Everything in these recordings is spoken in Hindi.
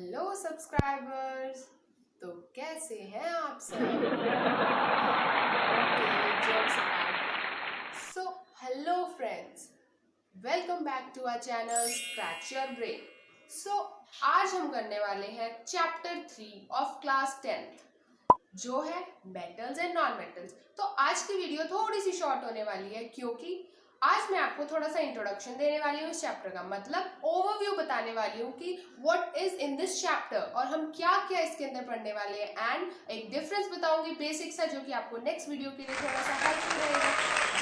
Hello subscribers. तो कैसे हैं आप सब? So hello friends, welcome back to our channel scratch your brain. So आज हम करने वाले हैं चैप्टर 3 ऑफ क्लास 10th जो है मेटल्स एंड नॉन मेटल्स। तो आज की वीडियो थोड़ी सी शॉर्ट होने वाली है क्योंकि आज मैं आपको थोड़ा सा इंट्रोडक्शन देने वाली हूँ इस चैप्टर का, मतलब ओवरव्यू बताने वाली हूँ कि what is in this chapter और हम क्या क्या इसके अंदर पढ़ने वाले हैं, एंड एक डिफरेंस बताऊंगी बेसिक सा जो कि आपको नेक्स्ट वीडियो के लिए थोड़ा सा हेल्पफुल रहेगा।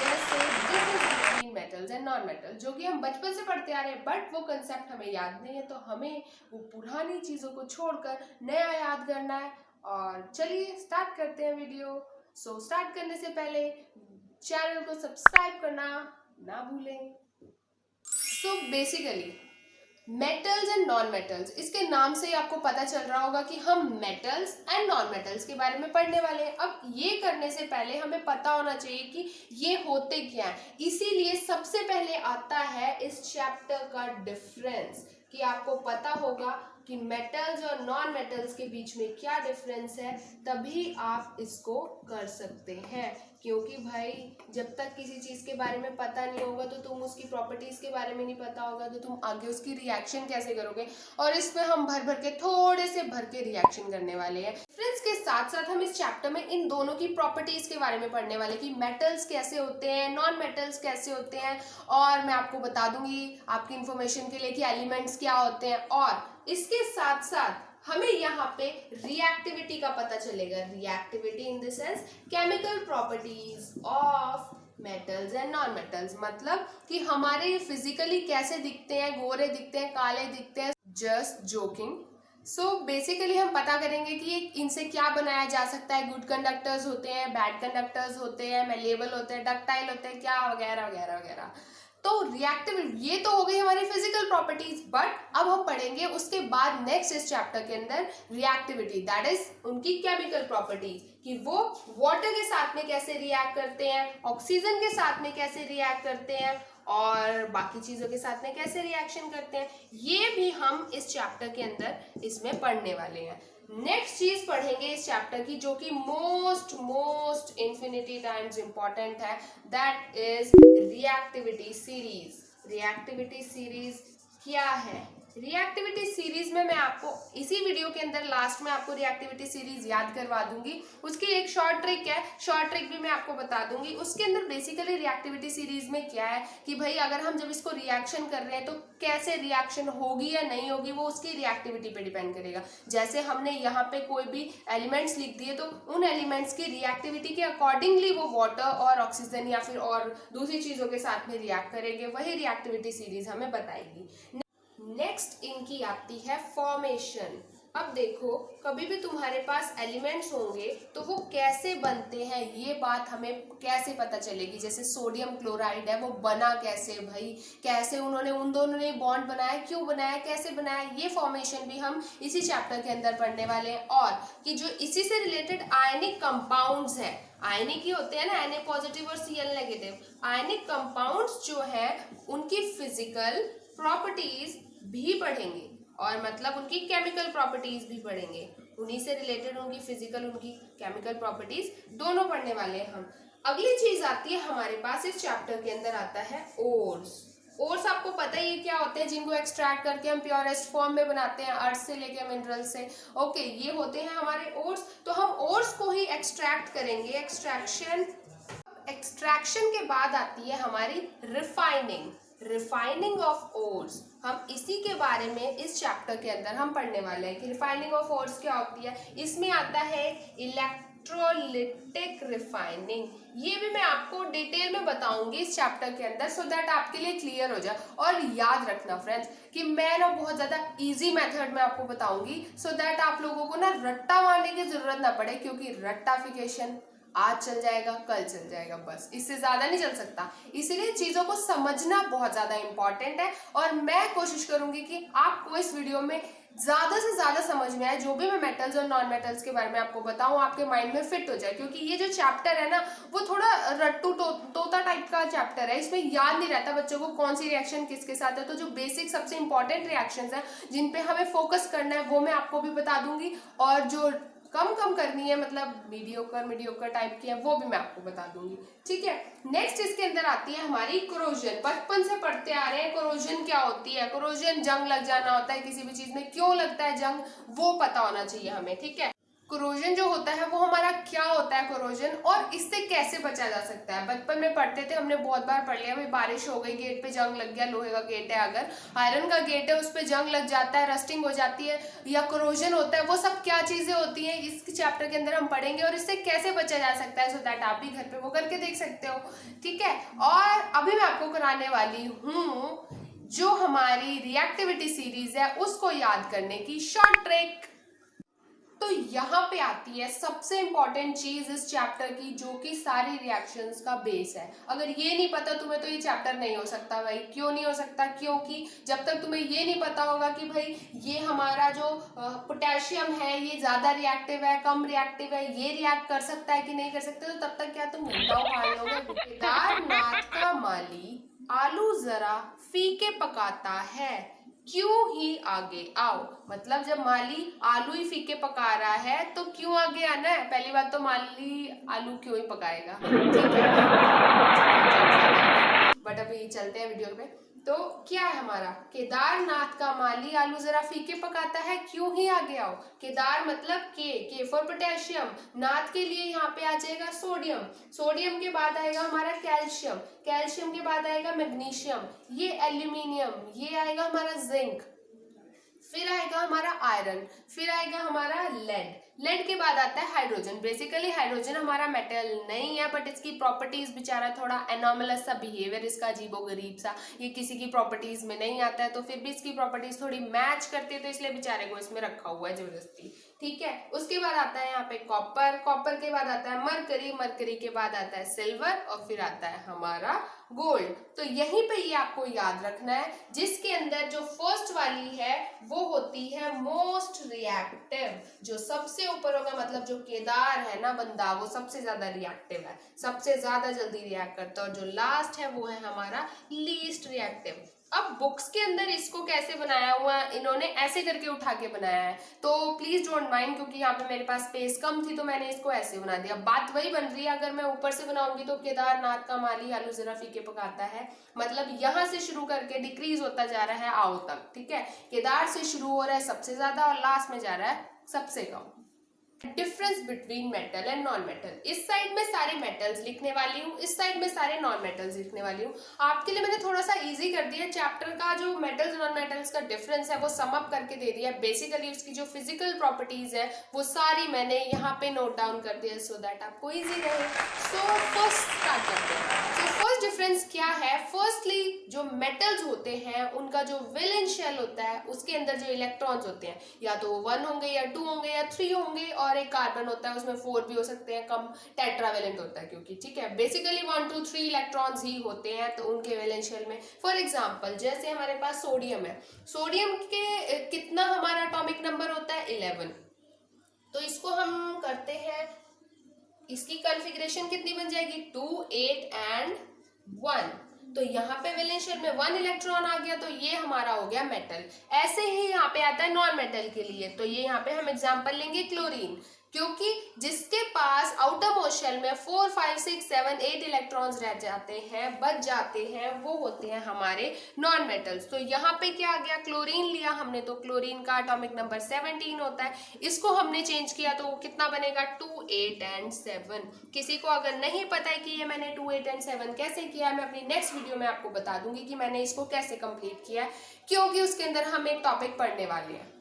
जैसे difference between metals and non metal जो कि हम बचपन से पढ़ते आ रहे हैं, बट वो कंसेप्ट हमें याद नहीं है, तो हमें वो पुरानी चीजों को छोड़कर नया याद करना है। और चलिए स्टार्ट करते हैं वीडियो। सो स्टार्ट करने से पहले चैनल को सब्सक्राइब करना ना भूलें। So basically metals and non metals, इसके नाम से ही आपको पता चल रहा होगा कि हम मेटल्स एंड नॉन मेटल्स के बारे में पढ़ने वाले हैं। अब ये करने से पहले हमें पता होना चाहिए कि ये होते क्या है, इसीलिए सबसे पहले आता है इस चैप्टर का डिफरेंस, कि आपको पता होगा कि मेटल्स और नॉन मेटल्स के बीच में क्या डिफरेंस है, तभी आप इसको कर सकते हैं। क्योंकि भाई जब तक किसी चीज के बारे में पता नहीं होगा तो तुम उसकी प्रॉपर्टीज के बारे में नहीं पता होगा तो तुम आगे उसकी रिएक्शन कैसे करोगे, और इसमें हम भर भर के थोड़े से भर के रिएक्शन करने वाले हैं। फ्रेंड्स के साथ साथ हम इस चैप्टर में इन दोनों की प्रॉपर्टीज के बारे में पढ़ने वाले कि मेटल्स कैसे होते हैं, नॉन मेटल्स कैसे होते हैं, और मैं आपको बता दूंगी आपकी इंफॉर्मेशन के लिए कि एलिमेंट्स क्या होते हैं। और इसके साथ साथ हमें यहाँ पे रिएक्टिविटी का पता चलेगा। Reactivity in the sense chemical properties of metals and non metals, मतलब कि हमारे फिजिकली कैसे दिखते हैं, गोरे दिखते हैं, काले दिखते हैं। Just joking. सो बेसिकली हम पता करेंगे कि इनसे क्या बनाया जा सकता है। गुड कंडक्टर्स होते हैं, बैड कंडक्टर्स होते हैं, मेलेबल होते हैं, डक्टाइल होते हैं, क्या वगैरह वगैरह वगैरह। तो रिएक्टिव ये तो हो गई हमारी फिजिकल प्रॉपर्टीज, बट अब हम पढ़ेंगे उसके बाद नेक्स्ट इस चैप्टर के अंदर रिएक्टिविटी, दैट इज उनकी केमिकल प्रॉपर्टीज, कि वो वाटर के साथ में कैसे रिएक्ट करते हैं, ऑक्सीजन के साथ में कैसे रिएक्ट करते हैं, और बाकी चीजों के साथ में कैसे रिएक्शन करते हैं। ये भी हम इस चैप्टर के अंदर इसमें पढ़ने वाले हैं। नेक्स्ट चीज पढ़ेंगे इस चैप्टर की जो कि मोस्ट इंफिनिटी टाइम्स इंपॉर्टेंट है, that is reactivity series. Reactivity series क्या है? रिएक्टिविटी सीरीज में मैं आपको इसी वीडियो के अंदर लास्ट में आपको रिएक्टिविटी सीरीज याद करवा दूंगी। उसकी एक शॉर्ट ट्रिक है, शॉर्ट ट्रिक भी मैं आपको बता दूंगी। उसके अंदर बेसिकली रिएक्टिविटी सीरीज में क्या है कि भाई अगर हम जब इसको रिएक्शन कर रहे हैं तो कैसे रिएक्शन होगी या नहीं होगी, वो उसकी रिएक्टिविटी पे डिपेंड करेगा। जैसे हमने यहाँ पे कोई भी एलिमेंट्स लिख दिए तो उन एलिमेंट्स की रिएक्टिविटी के अकॉर्डिंगली वो वाटर और ऑक्सीजन या फिर और दूसरी चीजों के साथ में रिएक्ट करेंगे, वही रिएक्टिविटी सीरीज हमें बताएगी। नेक्स्ट इनकी आती है फॉर्मेशन। अब देखो कभी भी तुम्हारे पास एलिमेंट्स होंगे तो वो कैसे बनते हैं ये बात हमें कैसे पता चलेगी। जैसे सोडियम क्लोराइड है, वो बना कैसे भाई, कैसे उन्होंने उन दोनों ने बॉन्ड बनाया, क्यों बनाया, कैसे बनाया, ये फॉर्मेशन भी हम इसी चैप्टर के अंदर पढ़ने वाले हैं। और कि जो इसी से रिलेटेड आयनिक कंपाउंड्स है, आयनिक ही होते हैं ना, Na पॉजिटिव और Cl नेगेटिव, आयनिक कंपाउंड्स जो है उनकी फिजिकल प्रॉपर्टीज भी पढ़ेंगे, और मतलब उनकी केमिकल प्रॉपर्टीज भी पढ़ेंगे। उन्हीं से रिलेटेड उनकी फिजिकल, उनकी केमिकल प्रॉपर्टीज दोनों पढ़ने वाले हैं हम। अगली चीज आती है हमारे पास इस चैप्टर के अंदर आता है ओर्स। ओर्स आपको पता ही है क्या होते हैं, जिनको एक्सट्रैक्ट करके हम प्योरेस्ट फॉर्म में बनाते हैं अर्थ से लेके मिनरल से। ओके, ये होते हैं हमारे ओर्स। तो हम ओर्स को ही एक्सट्रैक्ट करेंगे, एक्सट्रैक्शन के बाद आती है हमारी रिफाइनिंग। रिफाइनिंग ऑफ ओर्स, हम इसी के बारे में इस चैप्टर के अंदर हम पढ़ने वाले हैं कि रिफाइनिंग ऑफ ओर्स क्या होती है। इसमें आता है इलेक्ट्रोलिटिक रिफाइनिंग, ये भी मैं आपको डिटेल में बताऊंगी इस चैप्टर के अंदर, सो दैट आपके लिए क्लियर हो जाए। और याद रखना फ्रेंड्स कि मैं ना बहुत ज्यादा इजी मेथड में आपको बताऊंगी, सो दैट आप लोगों को ना रट्टा मारने की जरूरत ना पड़े, क्योंकि रट्टाफिकेशन आज चल जाएगा, कल चल जाएगा, बस इससे ज्यादा नहीं चल सकता। इसीलिए चीजों को समझना बहुत ज्यादा इंपॉर्टेंट है और मैं कोशिश करूंगी कि आपको इस वीडियो में ज्यादा से ज्यादा समझ में आए। जो भी मैं मेटल्स और नॉन मेटल्स के बारे में आपको बताऊं आपके माइंड में फिट हो जाए, क्योंकि ये जो चैप्टर है ना वो थोड़ा रट्टू तोता टाइप का चैप्टर है। इसमें याद नहीं रहता बच्चों को कौन सी रिएक्शन किसके साथ है। तो जो बेसिक सबसे इंपॉर्टेंट रिएक्शंस हैं जिन पे हमें फोकस करना है वो मैं आपको भी बता दूंगी, और जो कम करनी है मतलब मीडियोकर टाइप की है वो भी मैं आपको बता दूंगी। ठीक है, नेक्स्ट इसके अंदर आती है हमारी कोरोजन। बचपन से पढ़ते आ रहे हैं कोरोजन क्या होती है। कोरोजन जंग लग जाना होता है किसी भी चीज में, क्यों लगता है जंग वो पता होना चाहिए हमें। ठीक है, कोरोजन जो होता है वो हमारा क्या होता है कोरोजन, और इससे कैसे बचा जा सकता है। बचपन में पढ़ते थे, हमने बहुत बार पढ़ लिया। भाई बारिश हो गई, गेट पे जंग लग गया, लोहे का गेट है, अगर आयरन का गेट है उस पर जंग लग जाता है, रस्टिंग हो जाती है या कोरोजन होता है, वो सब क्या चीजें होती हैं इस चैप्टर के अंदर हम पढ़ेंगे और इससे कैसे बचा जा सकता है। सो दैट आप भी घर पे वो करके देख सकते हो। ठीक है, और अभी मैं आपको कराने वाली हूँ जो हमारी रिएक्टिविटी सीरीज है उसको याद करने की शॉर्ट ट्रिक। तो यहाँ पे आती है सबसे इंपॉर्टेंट चीज इस चैप्टर की, जो कि सारी रिएक्शंस का बेस है। अगर ये नहीं पता तुम्हें तो ये चैप्टर नहीं हो सकता। भाई क्यों नहीं हो सकता? क्योंकि जब तक तुम्हें ये नहीं पता होगा कि भाई ये हमारा जो पोटेशियम है ये ज्यादा रिएक्टिव है, कम रिएक्टिव है, ये रिएक्ट कर सकता है कि नहीं कर सकता, तो तब तक क्या तुम घंटा उखाड़ लोगे। केदारनाथ का माली आलू जरा फीके पकाता है, क्यों ही आगे आओ। मतलब जब माली आलू ही फीके पका रहा है तो क्यों आगे आना है। पहली बात तो माली आलू क्यों ही पकाएगा, ठीक है। बट अभी चलते हैं वीडियो पे। तो क्या है हमारा, केदारनाथ का माली आलू जरा फीके पकाता है, क्यों ही आगे आओ। केदार मतलब के फॉर पोटेशियम, नाथ के लिए यहाँ पे आ जाएगा सोडियम, सोडियम के बाद आएगा हमारा कैल्शियम, कैल्शियम के बाद आएगा मैग्नीशियम, ये एल्यूमिनियम, ये आएगा हमारा जिंक, फिर आएगा हमारा आयरन, फिर आएगा हमारा लेड, लेड के बाद आता है हाइड्रोजन। बेसिकली हाइड्रोजन हमारा मेटल नहीं है, बट इसकी प्रॉपर्टीज बेचारा थोड़ा एनॉमलस सा बिहेवियर इसका, अजीबोगरीब सा, ये किसी की प्रॉपर्टीज में नहीं आता है, तो फिर भी इसकी प्रॉपर्टीज थोड़ी मैच करती है, तो इसलिए बेचारे को इसमें रखा हुआ है जबरदस्ती। ठीक है, उसके बाद आता है यहाँ पे कॉपर, कॉपर के बाद आता है मरकरी, मरकरी के बाद आता है सिल्वर, और फिर आता है हमारा गोल्ड। तो यहीं पे ये आपको याद रखना है, जिसके अंदर जो फर्स्ट वाली है वो होती है मोस्ट रिएक्टिव। जो सबसे ऊपर होगा, मतलब जो केदार है ना बंदा, वो सबसे ज्यादा रिएक्टिव है, सबसे ज्यादा जल्दी रिएक्ट करता है, और जो लास्ट है वो है हमारा लीस्ट रिएक्टिव। अब बुक्स के अंदर इसको कैसे बनाया हुआ है, इन्होंने ऐसे करके उठा के बनाया है, तो प्लीज डोंट माइंड, क्योंकि यहाँ पे मेरे पास स्पेस कम थी तो मैंने इसको ऐसे बना दिया। बात वही बन रही है, अगर मैं ऊपर से बनाऊंगी तो केदारनाथ का माली आलू जरा फीके पकाता है, मतलब यहाँ से शुरू करके डिक्रीज होता जा रहा है आओ तक। ठीक है, केदार से शुरू हो रहा है सबसे ज्यादा और लास्ट में जा रहा है सबसे कम। Difference between metal and non metal, इस साइड में सारे मेटल्स लिखने वाली हूँ, इस साइड में सारे नॉन मेटल्स लिखने वाली हूँ। आपके लिए मैंने थोड़ा सा इजी कर दिया चैप्टर का, जो मेटल्स नॉन मेटल्स का डिफरेंस है वो सम अप करके दे दिया। बेसिकली उसकी जो फिजिकल प्रॉपर्टीज है वो सारी मैंने यहाँ पे नोट डाउन कर दिया, सो दैट आपको इजी रहे। सो फर्स्ट स्टार्ट करते हैं। सो फर्स्ट डिफरेंस क्या है, फर्स्टली जो मेटल्स होते हैं उनका जो वैलेंस शेल होता है उसके अंदर जो इलेक्ट्रॉन्स होते हैं या तो 1 होंगे या 2 होंगे या 3 होंगे, और एक कार्बन होता है उसमें 4 भी हो सकते हैं, कम टेट्रावेलेंट होता है क्योंकि। ठीक है, बेसिकली 1 2 3 इलेक्ट्रॉन्स ही होते हैं तो उनके वैलेंस शेल में। फॉर एग्जांपल जैसे हमारे पास सोडियम है, सोडियम के कितना हमारा एटॉमिक नंबर होता है 11, तो इसको हम करते हैं, इसकी कॉन्फ़िगरेशन कितनी बन जाएगी 2 8 एंड 1, तो यहाँ पे वैलेंस शेल में 1 इलेक्ट्रॉन आ गया, तो ये हमारा हो गया मेटल। ऐसे ही यहाँ पे आता है नॉन मेटल के लिए, तो ये यहाँ पे हम एग्जांपल लेंगे क्लोरीन, क्योंकि जिसके पास आउटर मोस्ट शेल में 4 5 6 7 8 इलेक्ट्रॉन्स रह जाते हैं, बच जाते हैं, वो होते हैं हमारे नॉन मेटल्स। तो यहाँ पे क्या आ गया, क्लोरीन लिया हमने तो क्लोरीन का एटॉमिक नंबर 17 होता है, इसको हमने चेंज किया तो कितना बनेगा 2 8 एंड 7। किसी को अगर नहीं पता है कि ये मैंने 2 8 एंड 7 कैसे किया है, मैं अपनी नेक्स्ट वीडियो में आपको बता दूंगी कि मैंने इसको कैसे कंप्लीट किया है, क्योंकि उसके अंदर हम एक टॉपिक पढ़ने वाले हैं।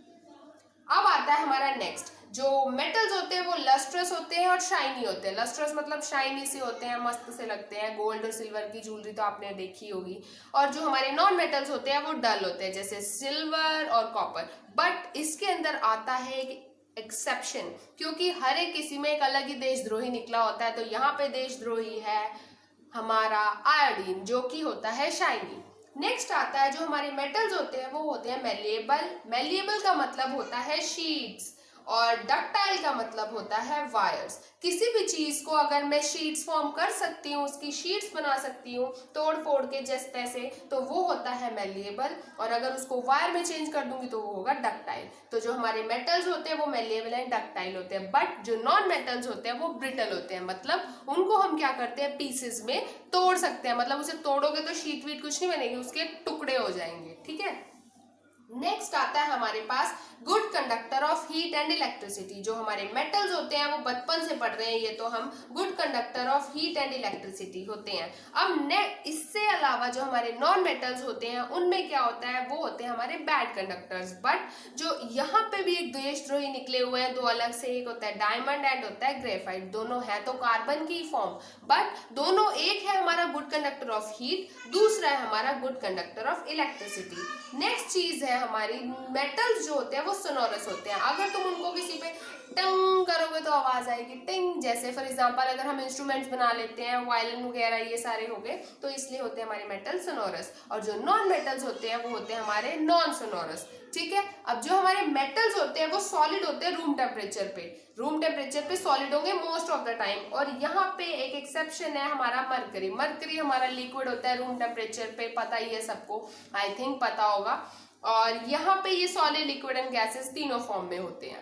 अब आता है हमारा नेक्स्ट, जो मेटल्स होते हैं वो लस्ट्रस होते हैं और शाइनी होते हैं। लस्ट्रस मतलब शाइनी से होते हैं, मस्त से लगते हैं, गोल्ड और सिल्वर की ज्वेलरी तो आपने देखी होगी। और जो हमारे नॉन मेटल्स होते हैं वो डल होते हैं, जैसे सिल्वर और कॉपर। बट इसके अंदर आता है एक एक्सेप्शन, क्योंकि हर एक किसी में एक अलग ही देशद्रोही निकला होता है। तो यहाँ पे देशद्रोही है हमारा आयोडीन, जो कि होता है शाइनी। नेक्स्ट आता है जो हमारे मेटल्स होते हैं वो होते हैं मेलिएबल। मेलिएबल का मतलब होता है शीट्स और डक्टाइल का मतलब होता है वायर्स। किसी भी चीज को अगर मैं शीट्स फॉर्म कर सकती हूँ, उसकी शीट्स बना सकती हूँ तोड़ फोड़ के जिस तैसे, तो वो होता है मेलिएबल। और अगर उसको वायर में चेंज कर दूंगी तो वो होगा डक्टाइल। तो जो हमारे मेटल्स होते हैं वो मेलिएबल एंड डक्टाइल होते हैं, बट जो नॉन मेटल्स होते हैं वो ब्रिटल होते हैं। मतलब उनको हम क्या करते हैं, पीसेस में तोड़ सकते हैं। मतलब उसे तोड़ोगे तो शीट वीट कुछ नहीं बनेगी, उसके टुकड़े हो जाएंगे। ठीक है। नेक्स्ट आता है हमारे पास good conductor of heat and electricity. जो हमारे मेटल्स होते हैं वो बचपन से पढ़ रहे हैं, ये तो हम good conductor of heat and electricity होते हैं। अब इससे अलावा जो हमारे नॉन मेटल्स होते हैं उनमें क्या होता है, वो होते हैं हमारे बैड कंडक्टर्स। बट जो यहाँ पे भी एक देशद्रोही निकले हुए हैं दो अलग से, एक होता है डायमंड एंड होता है ग्रेफाइट। दोनों है तो कार्बन की फॉर्म, बट दोनों, एक है हमारा गुड कंडक्टर ऑफ हीट, दूसरा है हमारा good conductor of electricity. Next चीज है हमारी मेटल्स जो होते हैं वो सोनोरस होते हैं। अगर तुम उनको किसी पे टंग करोगे तो आवाज आएगी टिंग। जैसे फॉर एग्जांपल अगर हम इंस्ट्रूमेंट्स बना लेते हैं, वायलिन वगैरह ये सारे हो गए, तो इसलिए होते हैं हमारे मेटल सोनोरस। और जो नॉन मेटल्स होते हैं वो होते हैं हमारे नॉन सोनोरस। ठीक है। अब जो हमारे मेटल्स होते हैं वो सॉलिड होते हैं रूम टेम्परेचर पे। रूम टेम्परेचर पे सॉलिड होंगे मोस्ट ऑफ द टाइम। और यहाँ पे एक एक्सेप्शन है हमारा मरकरी। मरकरी हमारा लिक्विड होता है रूम टेम्परेचर पे, पता ही है सबको, आई थिंक पता होगा। और यहाँ पे ये सॉलिड, लिक्विड एंड गैसेस तीनों फॉर्म में होते हैं।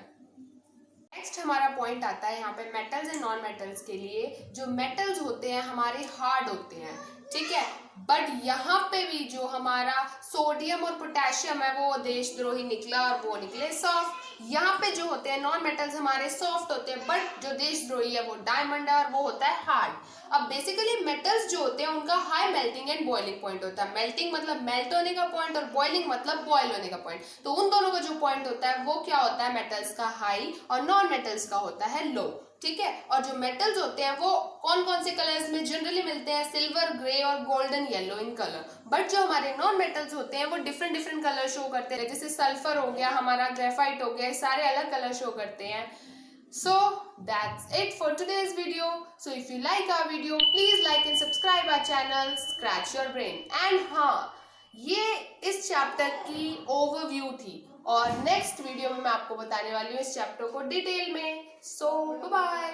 नेक्स्ट हमारा पॉइंट आता है यहाँ पे मेटल्स एंड नॉन मेटल्स के लिए। जो मेटल्स होते हैं हमारे हार्ड होते हैं, ठीक है, बट यहाँ पे भी जो हमारा सोडियम और पोटेशियम है वो देशद्रोही निकला और वो निकले सॉफ्ट। यहाँ पे जो होते हैं नॉन मेटल्स हमारे सॉफ्ट होते हैं, बट जो देशद्रोही है वो डायमंड है और वो होता है हार्ड। अब बेसिकली मेटल्स जो होते हैं उनका high melting and boiling point होता है। मेल्टिंग मतलब मेल्ट होने का पॉइंट और बॉइलिंग मतलब बॉयल होने का पॉइंट। तो उन दोनों का जो पॉइंट होता है वो क्या होता है, मेटल्स का हाई और नॉन मेटल्स का होता है लो। ठीक है। और जो मेटल्स होते हैं वो कौन कौन से कलर्स में जनरली मिलते हैं, सिल्वर, ग्रे और golden yellow in colour. But जो हमारे नॉन मेटल्स होते हैं वो डिफरेंट डिफरेंट कलर शो करते हैं। जैसे सल्फर हो गया, हमारा ग्रेफाइट हो गया, सारे अलग कलर शो करते हैं। So that's it for today's video. So if you like our video, please like and subscribe our channel Scratch Your Brain. And हाँ, ये इस चैप्टर की ओवरव्यू थी और नेक्स्ट वीडियो में मैं आपको बताने वाली हूँ इस चैप्टर को डिटेल में। So bye bye.